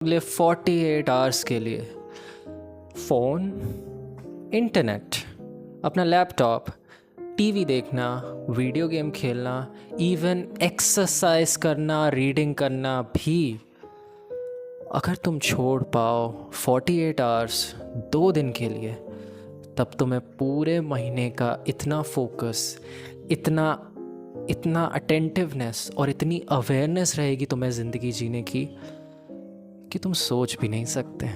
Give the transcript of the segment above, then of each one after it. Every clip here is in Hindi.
अगले 48 आवर्स के लिए फ़ोन, इंटरनेट, अपना लैपटॉप, टीवी देखना, वीडियो गेम खेलना, इवन एक्सरसाइज करना, रीडिंग करना भी अगर तुम छोड़ पाओ 48 आवर्स 2 दिन के लिए, तब तुम्हें पूरे महीने का इतना फोकस, इतना अटेंटिवनेस और इतनी अवेयरनेस रहेगी तुम्हें ज़िंदगी जीने की कि तुम सोच भी नहीं सकते।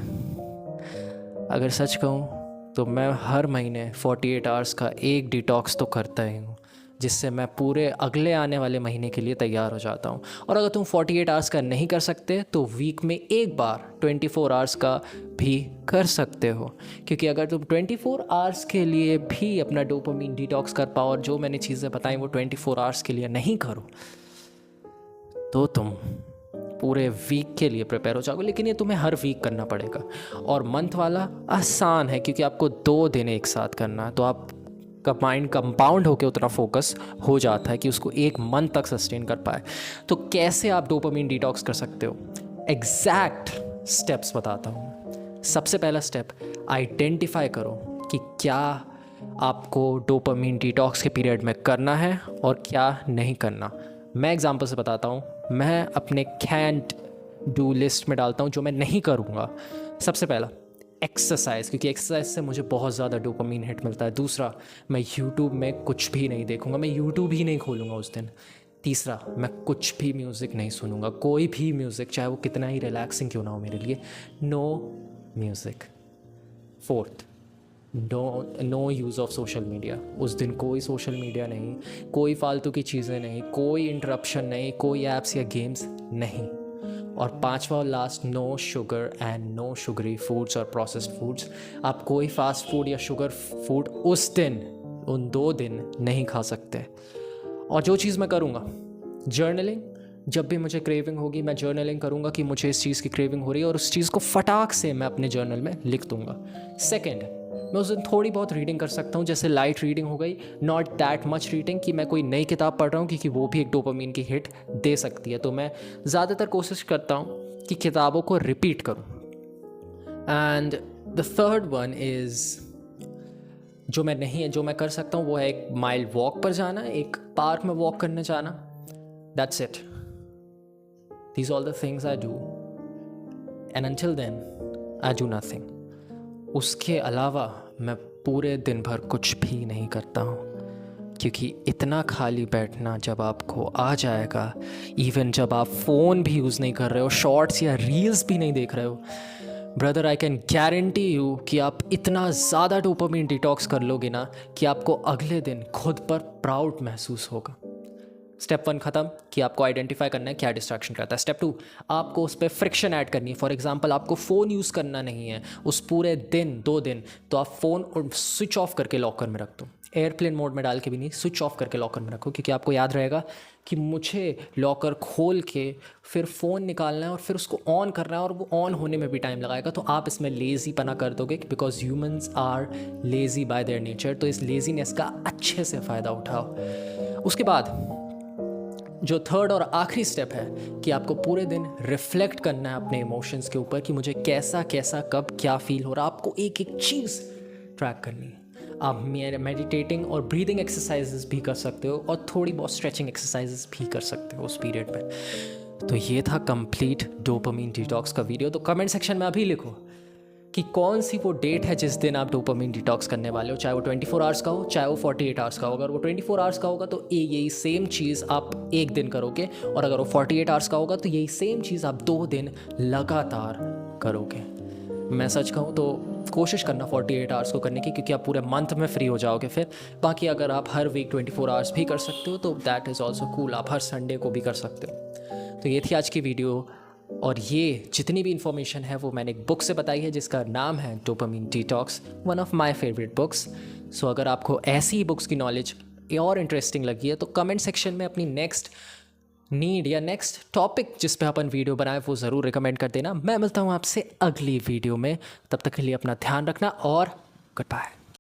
अगर सच कहूँ तो मैं हर महीने 48 आवर्स का एक डिटॉक्स तो करता ही हूँ, जिससे मैं पूरे अगले आने वाले महीने के लिए तैयार हो जाता हूँ। और अगर तुम 48 आवर्स का नहीं कर सकते तो वीक में एक बार 24 आवर्स का भी कर सकते हो, क्योंकि अगर तुम 24 आवर्स के लिए भी अपना डोपामाइन डिटॉक्स कर पाओ और जो मैंने चीज़ें बताई वो 24 आवर्स के लिए नहीं करो, तो तुम पूरे वीक के लिए प्रिपेयर हो जाओगे। लेकिन ये तुम्हें हर वीक करना पड़ेगा। और मंथ वाला आसान है, क्योंकि आपको 2 दिन एक साथ करना है, तो आपका माइंड कंपाउंड होकर उतना फोकस हो जाता है कि उसको एक मंथ तक सस्टेन कर पाए। तो कैसे आप डोपामाइन डिटॉक्स कर सकते हो, एग्जैक्ट स्टेप्स बताता हूँ। सबसे पहला स्टेप, आइडेंटिफाई करो कि क्या आपको डोपामाइन डिटॉक्स के पीरियड में करना है और क्या नहीं करना। मैं एग्जांपल से बताता हूँ। मैं अपने कैंट डू लिस्ट में डालता हूँ जो मैं नहीं करूँगा। सबसे पहला, एक्सरसाइज, क्योंकि एक्सरसाइज से मुझे बहुत ज़्यादा डोपामाइन हिट मिलता है। दूसरा, मैं यूट्यूब में कुछ भी नहीं देखूँगा, मैं यूट्यूब ही नहीं खोलूँगा उस दिन। तीसरा, मैं कुछ भी म्यूज़िक नहीं सुनूँगा, कोई भी म्यूज़िक, चाहे वो कितना ही रिलैक्सिंग क्यों ना हो मेरे लिए, no music. Fourth, no use of social media. उस दिन कोई सोशल मीडिया नहीं, कोई फालतू की चीज़ें नहीं, कोई इंटरप्शन नहीं, कोई ऐप्स या गेम्स नहीं। और पांचवा और last, no sugar and no sugary foods और प्रोसेस्ड फूड्स। आप कोई फास्ट फूड या शुगर फूड उस दिन, उन 2 दिन नहीं खा सकते। और जो चीज़ मैं करूँगा, जर्नलिंग, जब भी मुझे क्रेविंग होगी मैं जर्नलिंग करूँगा कि मुझे इस चीज़ की क्रेविंग हो रही है, और उस चीज़ को फटाक से मैं अपने जर्नल में लिख दूँगा। सेकेंड, मैं उस दिन थोड़ी बहुत रीडिंग कर सकता हूँ, जैसे लाइट रीडिंग हो गई, नॉट दैट मच रीडिंग कि मैं कोई नई किताब पढ़ रहा हूँ, क्योंकि वो भी एक डोपामाइन की हिट दे सकती है। तो मैं ज़्यादातर कोशिश करता हूँ कि किताबों को रिपीट करूँ। And the third one is, जो मैं कर सकता हूँ वो है एक माइल्ड वॉक पर जाना, एक पार्क में वॉक करने जाना। That's it. These are all the things I do, and until then I do nothing. उसके अलावा मैं पूरे दिन भर कुछ भी नहीं करता हूँ, क्योंकि इतना खाली बैठना जब आपको आ जाएगा, इवन जब आप फ़ोन भी यूज़ नहीं कर रहे हो, शॉर्ट्स या रील्स भी नहीं देख रहे हो, brother I can guarantee you कि आप इतना ज़्यादा डोपामाइन डिटॉक्स कर लोगे ना कि आपको अगले दिन खुद पर प्राउड महसूस होगा। स्टेप 1 ख़त्म कि आपको आइडेंटिफाई करना है क्या डिस्ट्रैक्शन करता है। स्टेप 2, आपको उस पर फ्रिक्शन ऐड करनी है। फॉर एग्जांपल, आपको फ़ोन यूज़ करना नहीं है उस पूरे दिन 2 दिन, तो आप फ़ोन स्विच ऑफ करके लॉकर में रख दो। एयरप्लेन मोड में डाल के भी नहीं, स्विच ऑफ करके लॉकर में रखो, क्योंकि आपको याद रहेगा कि मुझे लॉकर खोल के फिर फ़ोन निकालना है और फिर उसको ऑन करना है, और वो ऑन होने में भी टाइम लगाएगा। तो आप इसमें लेज़ी पना कर दोगे, because humans are lazy by their nature. तो इस लेज़ीनेस का अच्छे से फ़ायदा उठाओ। उसके बाद जो थर्ड और आखिरी स्टेप है कि आपको पूरे दिन रिफ्लेक्ट करना है अपने इमोशंस के ऊपर कि मुझे कैसा कैसा कब क्या फील हो रहा है। आपको एक एक चीज़ ट्रैक करनी है। आप मेडिटेटिंग और ब्रीदिंग एक्सरसाइजेस भी कर सकते हो, और थोड़ी बहुत स्ट्रेचिंग एक्सरसाइजेस भी कर सकते हो उस पीरियड में। तो ये था कंप्लीट डोपामाइन डिटॉक्स का वीडियो। तो कमेंट सेक्शन में अभी लिखो कि कौन सी वो डेट है जिस दिन आप डोपामाइन डिटॉक्स करने वाले हो, चाहे वो 24 आवर्स का हो, चाहे वो 48 आवर्स का हो। अगर वो 24 आवर्स का होगा तो यही सेम चीज़ आप एक दिन करोगे, और अगर वो 48 आवर्स का होगा तो यही सेम चीज़ आप 2 दिन लगातार करोगे। मैं सच कहूँ तो कोशिश करना 48 आवर्स को करने की, क्योंकि आप पूरे मंथ में फ्री हो जाओगे फिर। बाकी अगर आप हर वीक 24 आवर्स भी कर सकते हो तो दैट इज़ ऑल्सो कूल, आप हर संडे को भी कर सकते हो। तो ये थी आज की वीडियो, और ये जितनी भी इन्फॉर्मेशन है वो मैंने एक बुक से बताई है जिसका नाम है dopamine detox, one of my favourite books. सो अगर आपको ऐसी ही बुक्स की नॉलेज और इंटरेस्टिंग लगी है तो कमेंट सेक्शन में अपनी नेक्स्ट नीड या नेक्स्ट टॉपिक जिस पे अपन वीडियो बनाए वो ज़रूर रिकमेंड कर देना। मैं मिलता हूँ आपसे अगली वीडियो में, तब तक के लिए अपना ध्यान रखना और गुड बाय।